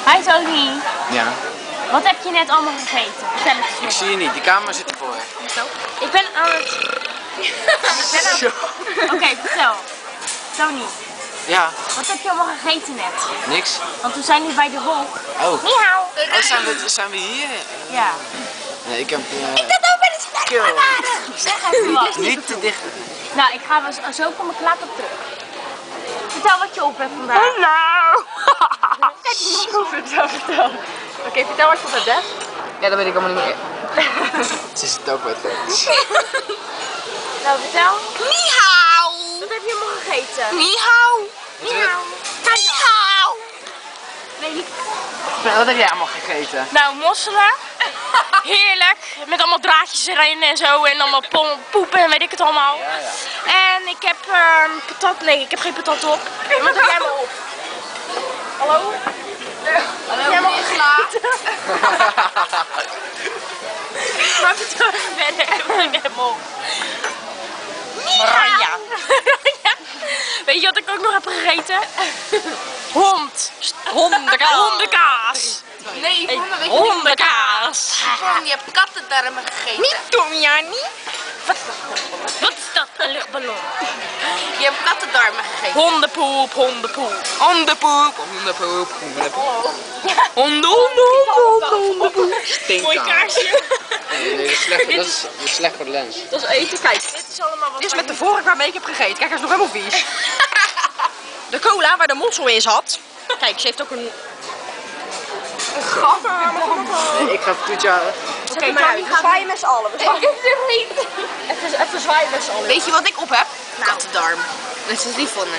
Hi Tony. Ja. Wat heb je net allemaal gegeten? Vertel het Ik eens. zie je niet, die camera zit ervoor. Ik ben aan het... Oké, vertel. Tony, Ja, wat heb je allemaal gegeten net? niks. Want we zijn nu bij de hol. Oh, Ni hao. zijn we hier? Ja. Nee, ik heb... Ik dat ook bij de snackbarwaarde. Zeg even wat. Niet te dicht. Nou, ik ga wel zo kom ik later op terug. Vertel wat je op hebt vandaag. Nou! Vertel. Oké, vertel wat je op hebt, hè? Ja, dat weet ik allemaal niet meer. Ze is het ook wat. Nou, vertel. Ni hao! Wat heb je allemaal gegeten? Ni hao! Ni hao. Ni hao! Nee, niet. Wat heb jij allemaal gegeten? Nou, mosselen. Heerlijk. Met allemaal draadjes erin en zo. En allemaal poepen en weet ik het allemaal. Ja, ja. En ik heb patat. Nee, ik heb geen patat op. Wat heb jij maar op? Hallo? Hallo, jij mag gegeten. Maar vertel even verder. Wat heb jij maar op? Maranja. Weet je wat ik ook nog heb gegeten? Hondenkaas. Hondenkaas. Nee, Hondenkaas. je hebt kattendarmen gegeten. Niet Tom, Jani. Wat is dat? Een luchtballon. Je hebt kattendarmen gegeten. Hondenpoep, hondenpoep. Hondenpoep, hondenpoep, hondenpoep. Hondenpoep, hondenpoep. Mooi kaarsje. Nee, dat is slecht, dat is slecht voor de lens. Dat is eten. Kijk, Dit is allemaal wat dit is met de vork waarmee ik heb gegeten. Kijk, hij is nog helemaal vies. De cola waar de mossel in zat. Kijk, ze heeft ook een... Ik ga Toetja... Oké, Tony, we zwaaien met z'n allen. Even zwaaien met z'n allen. Weet je wat ik op heb? Kattendarm. Dat is lief van me.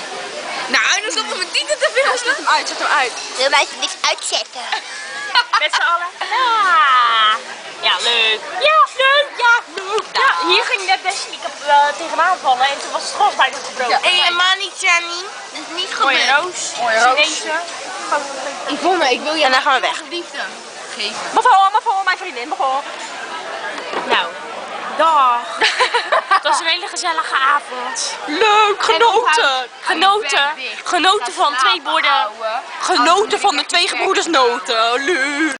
Nou, dan stoppen mijn tieten te veel. Zet hem uit, zet hem uit. Wil mij niks uitzetten. Met z'n allen. Ja. Ja, leuk. Ja, leuk. Ja, leuk. Ja, hier ging net Destiny tegenaan vallen en toen was het glas bijna gebroken. Helemaal niet, Jannie. Dat is niet Mooie gebeurd. roos. Mooie roos. Chinezen. Yvonne, ik wil je En dan gaan we weg. liefde geven. Mevrouw, mijn vriendin, mevrouw. Nou, Dag. Het was een hele gezellige avond. Leuk, genoten. Genoten van twee borden. Genoten van de twee gebroeders noten. Leuk.